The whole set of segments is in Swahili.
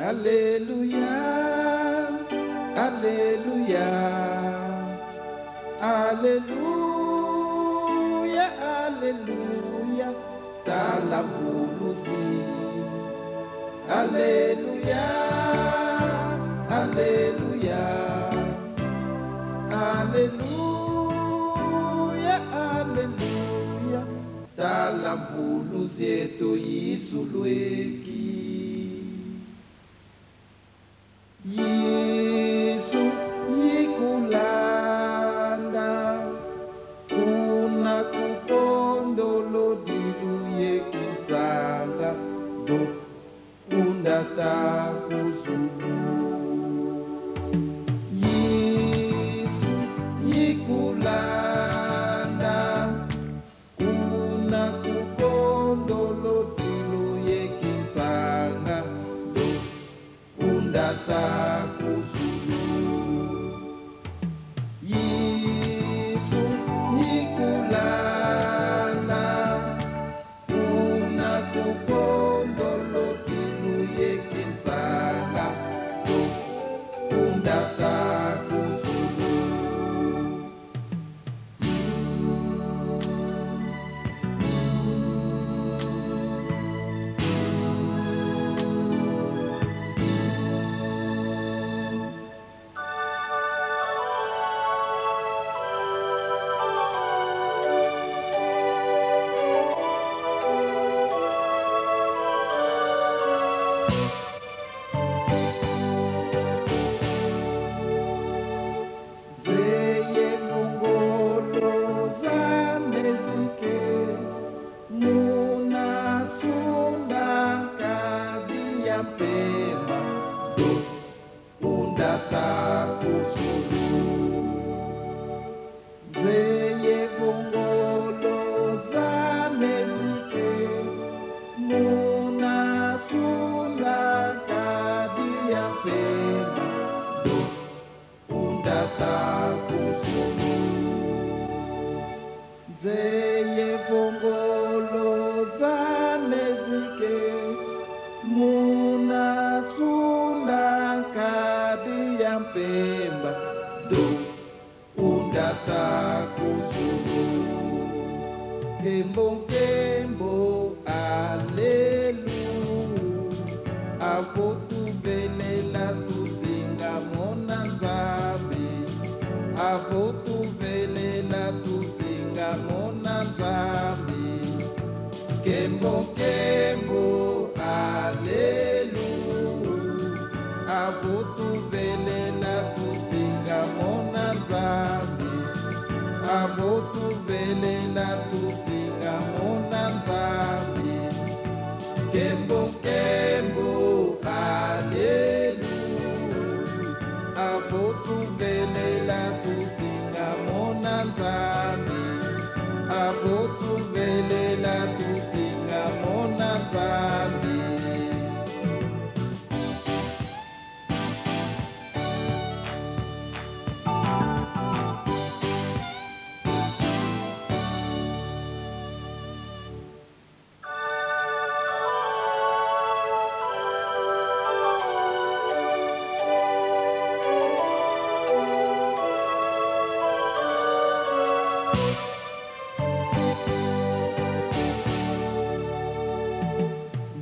Alléluia, Alléluia, Alléluia, Alléluia, Talambulusi. Alléluia, Alléluia, Alléluia, Alléluia, Talambulusi eto Yisulueki. Yesu yikulanda una kupondolo dilu yekitsanga do undata kuzulu. Yesu yikulanda una kupondolo dilu yekitsanga do undata kuzulu. Yesu yikulanda una kupondolo dilu yekitsanga ya mpema do undata kuzulu zeye vongolo za mezike muna sunda kadi ya mpema do undata kuzulu zeye vongolo za mezike muna sunda kadi ya mpemba do undata kuzulu kembo kembo alelu avotuvelela tusinga mona nzambe avotuvelela tusinga mona nzambe kembo kembo alelu avotuvelela tusinga mona nzambe avotuvelela tusinga mona nzambe kembo kembo alelu avotuvelela tusinga mona nzambe avotuvelela tusinga mona nzambe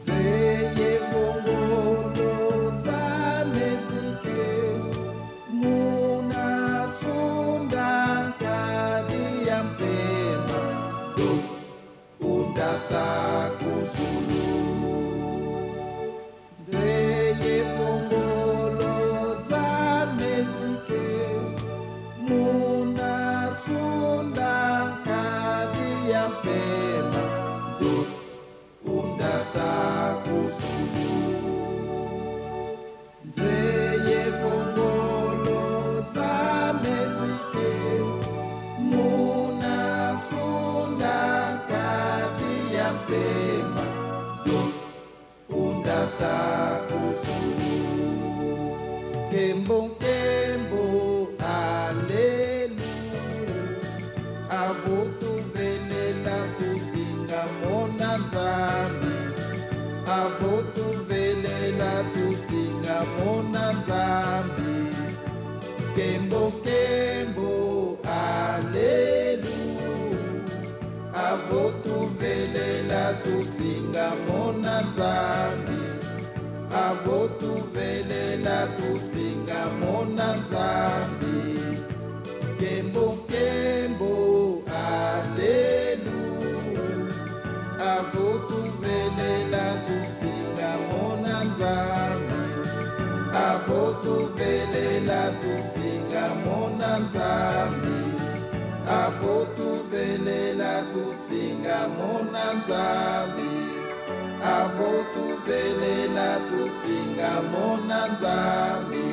zeye vongolo za mezike muna sunda kadi ya mpema do undata kuzulu zeye vongolo za mezike muna sunda kadi ya mpema do undata kuzulu zeye vongolo za mezike muna sunda kadi ya mpema do undata kuzulu kembo kembo alelu avotuvelela tusinga mona nzambe avotuvelela tusinga mona nzambe kembo kembo alelu avotuvelela tusinga mona nzambe avotuvelela tusinga mona nzambe kembo kembo alelu avotuvelela tusinga mona nzambe avotuvelela tusinga mona nzambe avotuvelela tusinga mona nzambe avotuvelela tusinga mona nzambe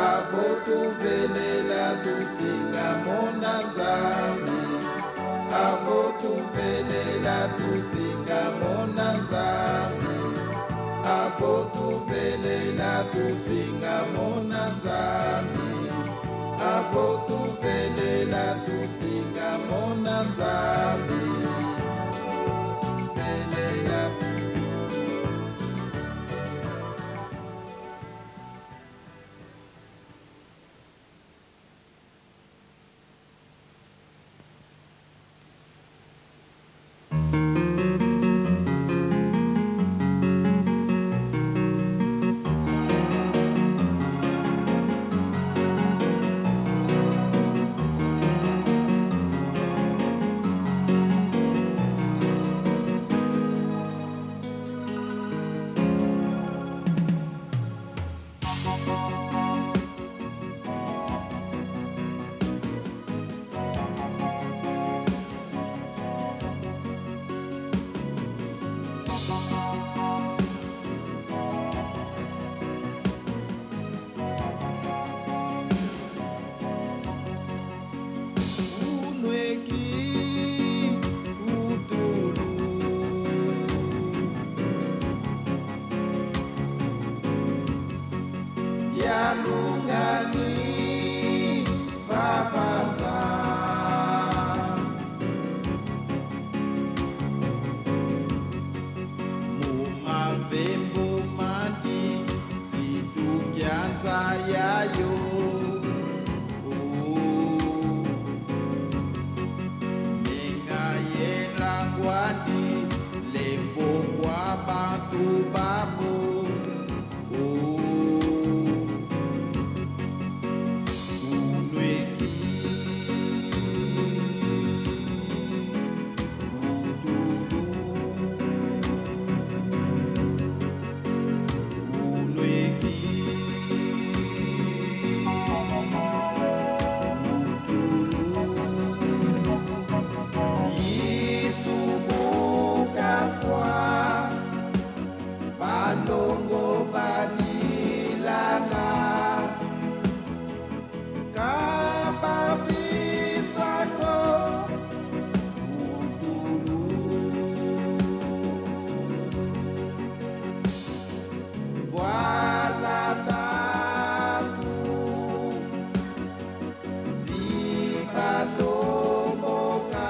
avotuvelela tusinga mona nzambe avotuvelela tusinga mona nzambe avotuvelela tusinga mona nzambe avotuvelela tusinga mona nzambe lungani vavanza mumavembo mandi situkyanza yayo nengayelangwandi lembo kwa bantu babo Bandongo banilana kababisako utulu wala tafu zikatomoka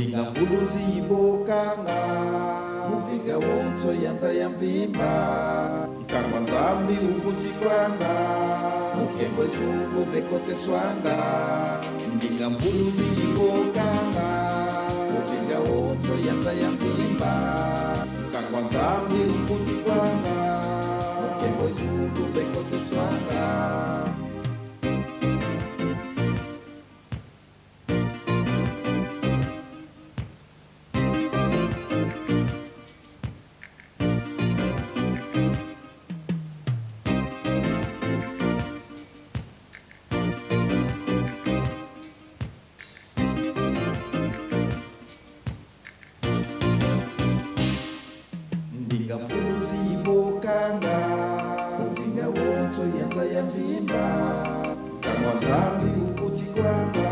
ndinga mvuluzi ibokanga muvinga wonso yanza ya mbimba mkangwa nzambi ukuchikwanga mukembwe zulu bekote swanga ndinga mvuluzi ibokanga muvinga wonso yanza ya mbimba mkangwa nzambi ukuchikwanga mukembwe zulu bekote swanga. Ndinga mvuluzi ibokanga muvinga wonso yanza ya mbimba mkangwa nzambi ukuchikwanga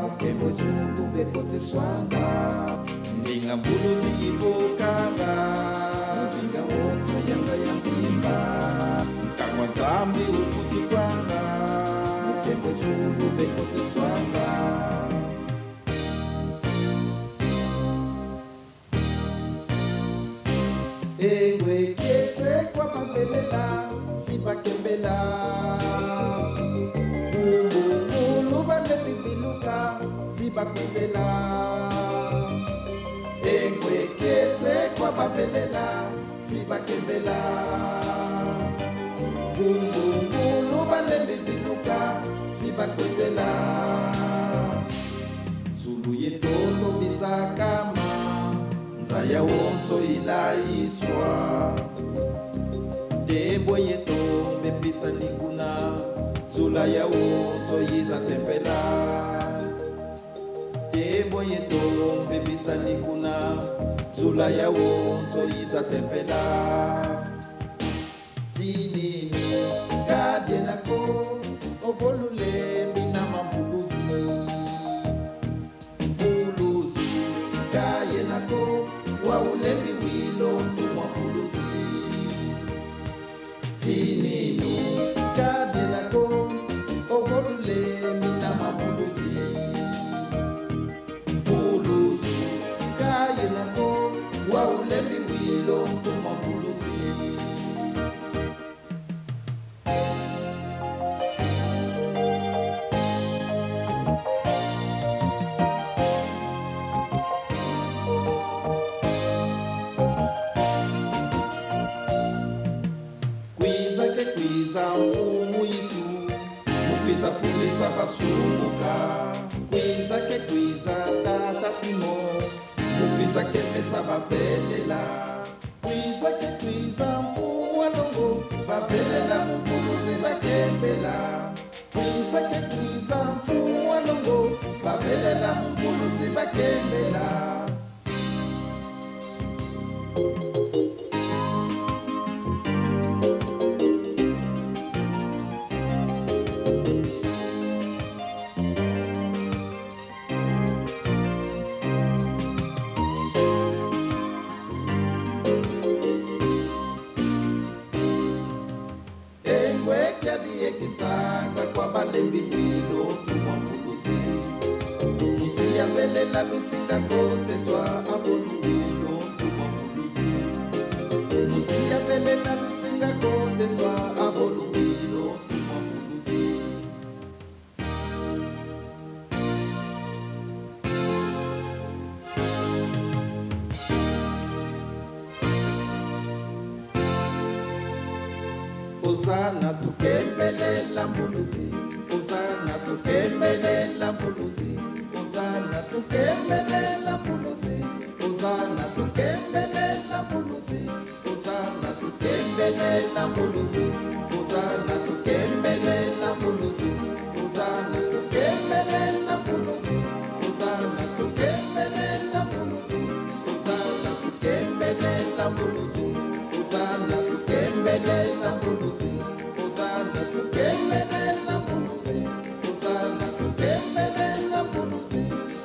mukembwe zulu bekote swanga ndinga mvuluzi ibokanga muvinga wonso yanza ya mbimba mkangwa nzambi ukuchikwanga mukembwe zulu bekote swanga. Ewe kese kwa mabelela sibakembela Mulu bale bibiluka sibakembela Ewe kese kwa mabelela sibakembela Mulu bale bibiluka sibakembela Zulu yetono bisakama Nzaya wonso ilaiswa Dembo yeto bepisa liguna Zula ya wonso yiza tempela Dembo yeto bepisa liguna Zula ya wonso yiza tempela Tinini kadienako Ovolule mina mambuluzi Mbuluzi kayenako wa ulembi wilo tumwa mvuluzi tininu kadelako ovolule mina mambuluzi mbuluzi kayenako wa ulembi wilo tumwa mvuluzi. Kwiza mfumu Yesu mukwiza fundisa basumuka kwiza tata Simo mukwiza kepesa babelela kwiza mfumu walongo babelela mukuluzi bakembela kwiza mfumu walongo babelela mukuluzi bakembela. Ekitsanga kwa balembi wilo tumwa mvuluzi Mutia vele la lusinga kote swa abolu wilo tumwa mvuluzi Mutia vele la lusinga kote swa abolu wilo tumwa mvuluzi. Ozana tukembelela mbuluzi Ozana tukembelela mbuluzi Ozana tukembelela mbuluzi Ozana tukembelela mbuluzi Ozana tukembelela mbuluzi Ozana tukembelela mbuluzi Ozana tukembelela mbuluzi Ozana tukembelela mbuluzi Ozana tukembelela mbuluzi Ozana tukembelela mbuluzi Ozana tukembelela mbuluzi Ozana tukembelela mbuluzi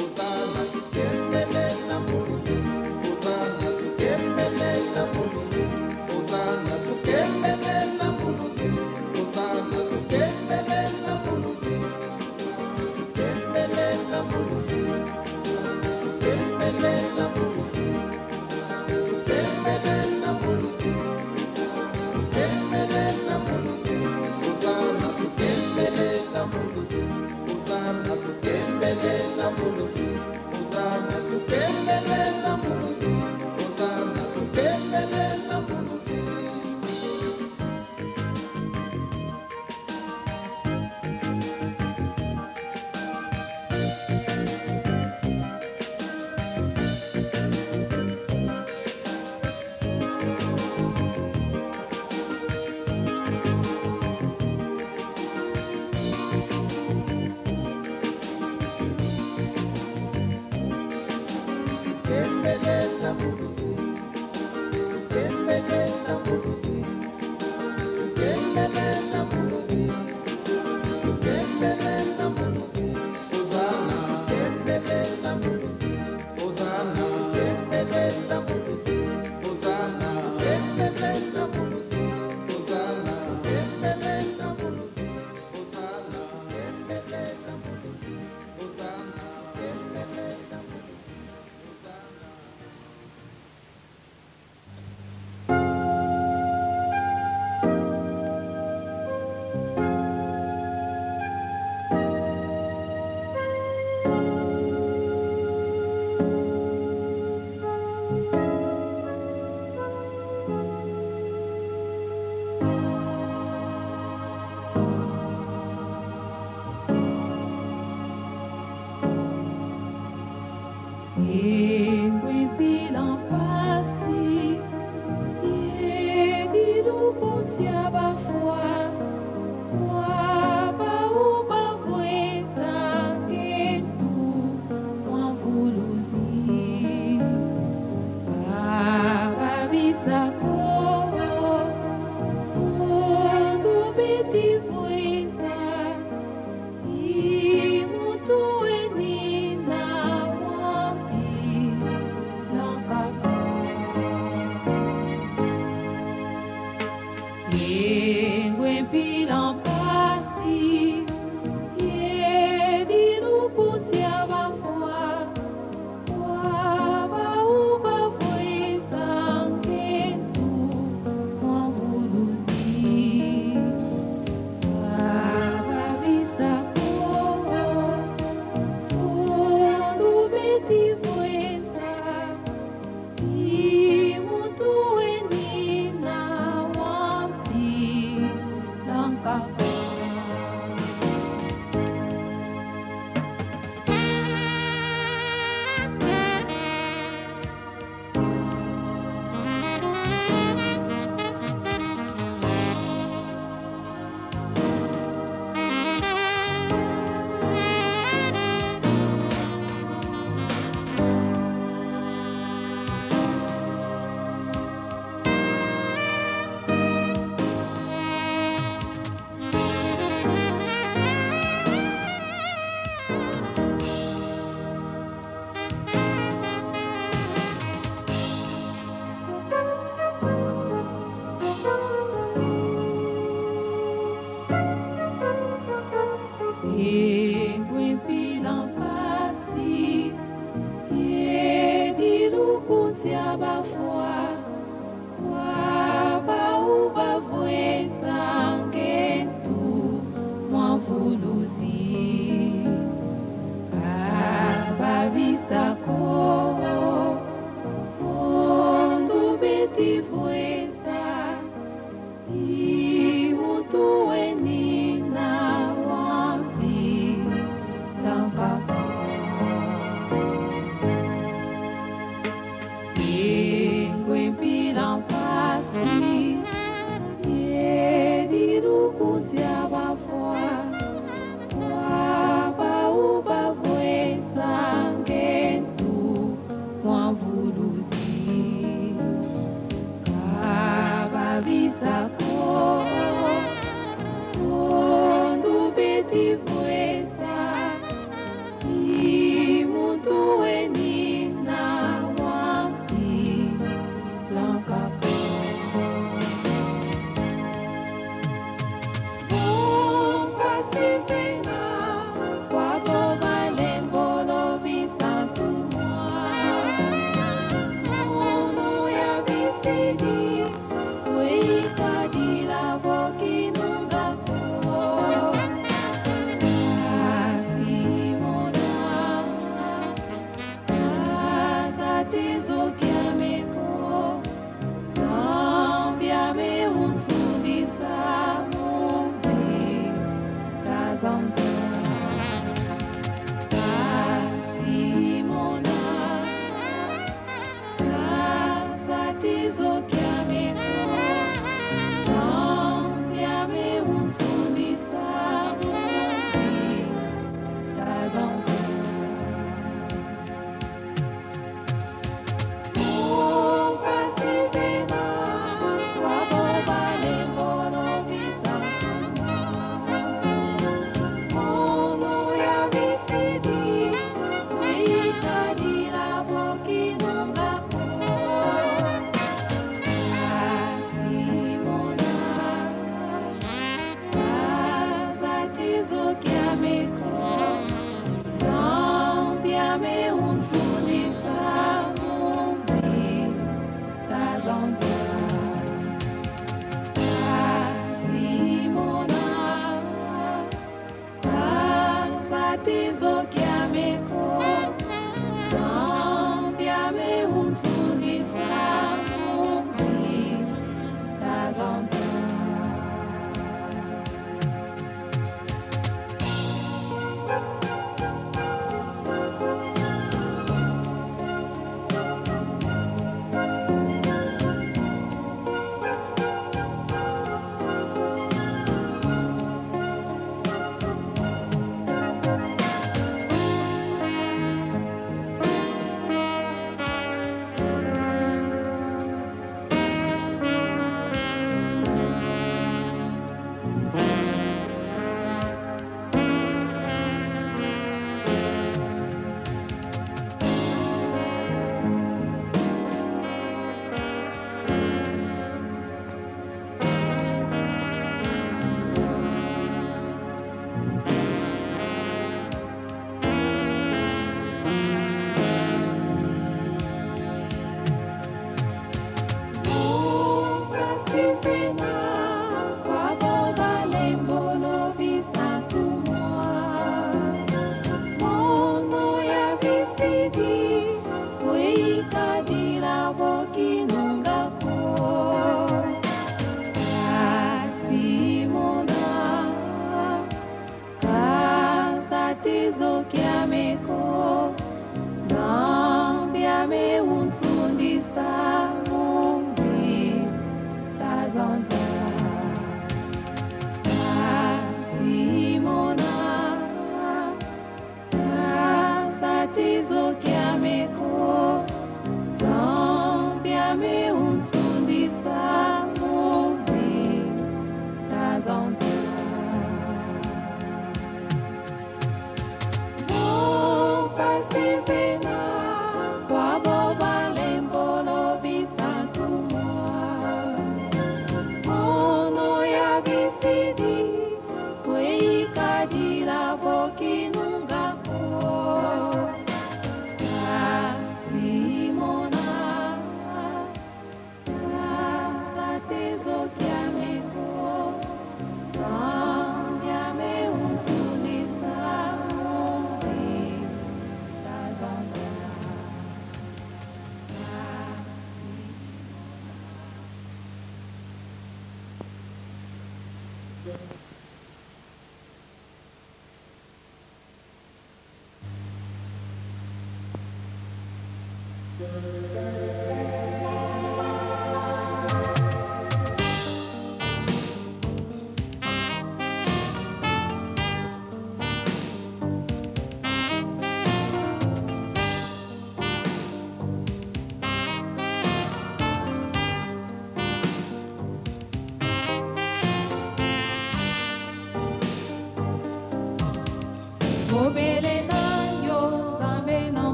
Ozana tukembelela mbuluzi Ozana tukembelela mbuluzi Ozana tukembelela mbuluzi Ozana tukembelela mbuluzi Tukembelela mbuluzi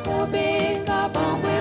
Kobe, Kabangwe,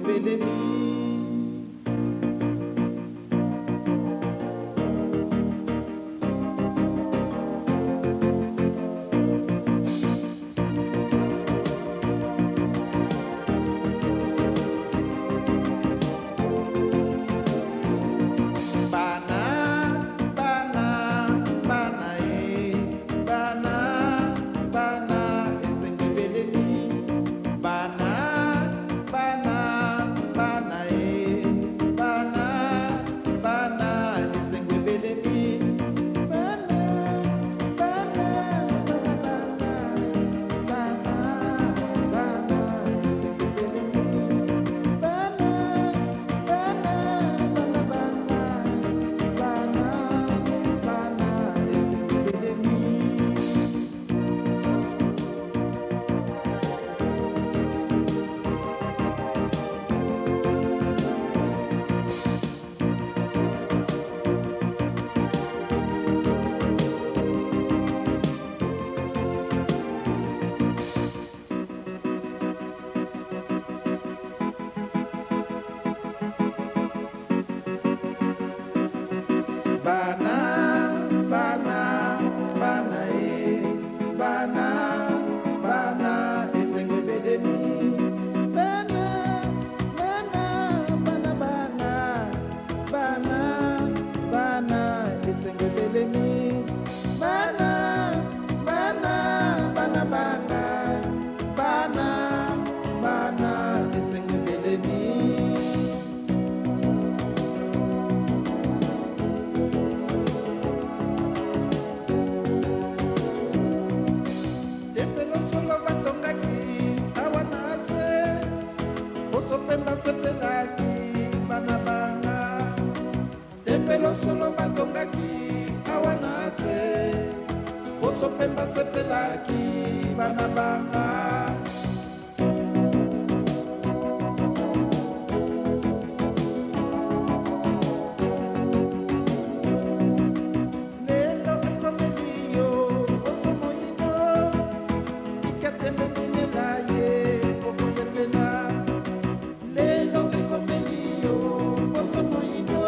belemi. Solo batongaki awanase boso pemba sepelaki bana banga lelo ekomeliyo boso moino ikatembetimelaye okosepela lelo ekomeliyo boso moino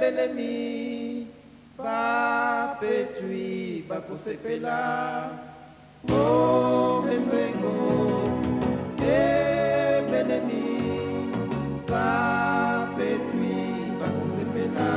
Belemi, pa petui, pa kosepela. Oh, esengo, belemi, pa petui, pa kosepela.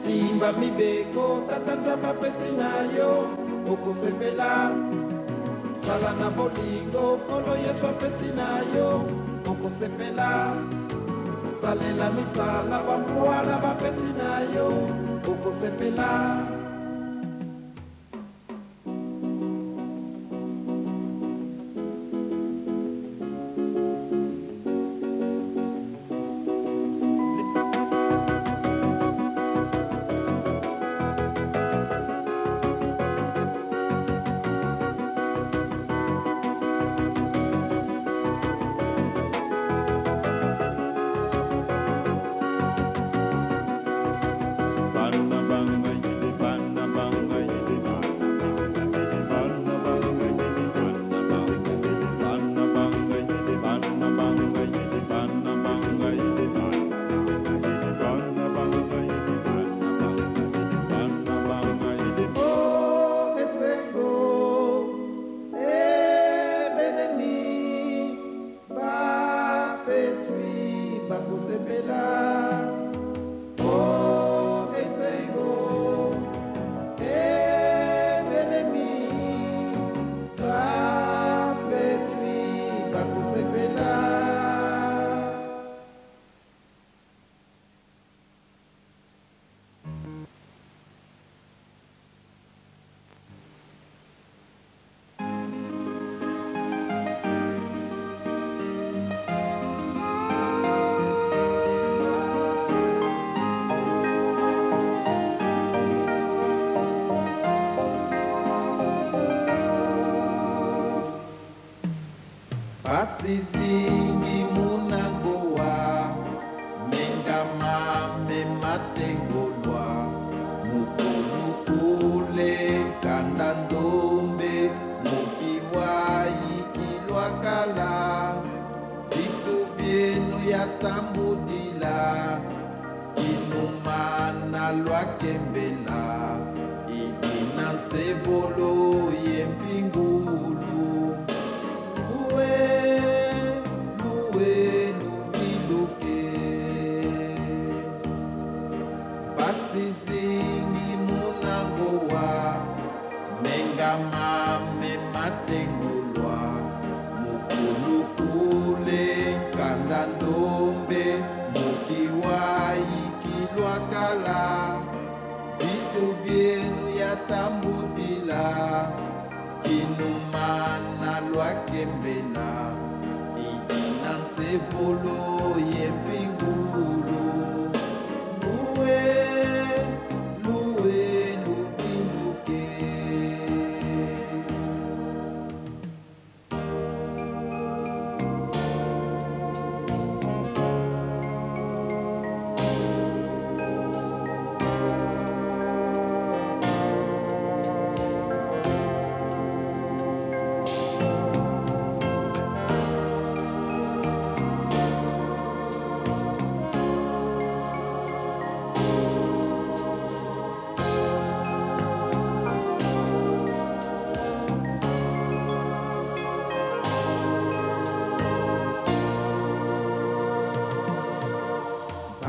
Simba mibeko tatanja mapesi na yo okosepela zala na bolingo kolo yesu apesi na yo okosepela salela misala bamwala bapesi na yo okosepela. Pasizingi munangoa mengamame matengolwa mukulukule kandandombe mukiwai kilwakala zitu byenu yatambudila inumana lwakembela idina nsevolo yempingulu Pasizingi munangoa mengamame matengolwa mukulukule kandandombe mukiwai kilwakala zitu byenu yatambudila inumana lwakembela idina nsevolo yempingulu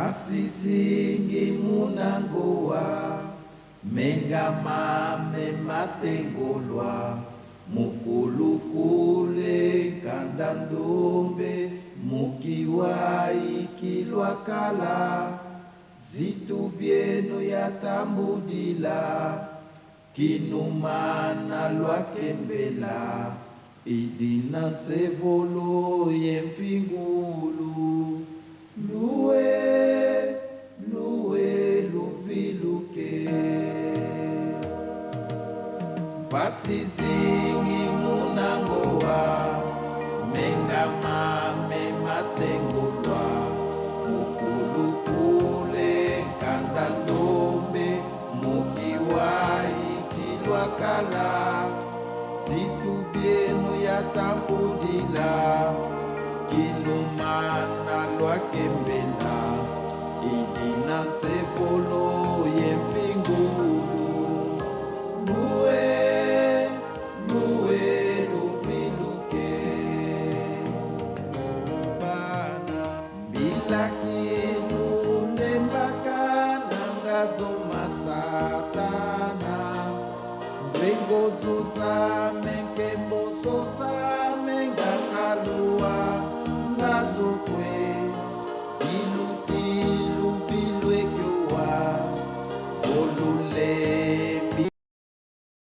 Pasizingi munangoa mengamame matengolwa mukulukule kandandombe mukiwai kilwakala zitu byenu yatambudila kinumana lwakembela idina nsevolo yempingulu luwe luviluke pasizingi munangoa mengamame matengolwa mukulukule kandandombe mukiwai kilwakala zitu byenu yatambudila kinumana lwakembela idina nsevolo yempingulu luwe luviluke bana bilakienu lembakana ngazo masatana mbrengozuza menkembososa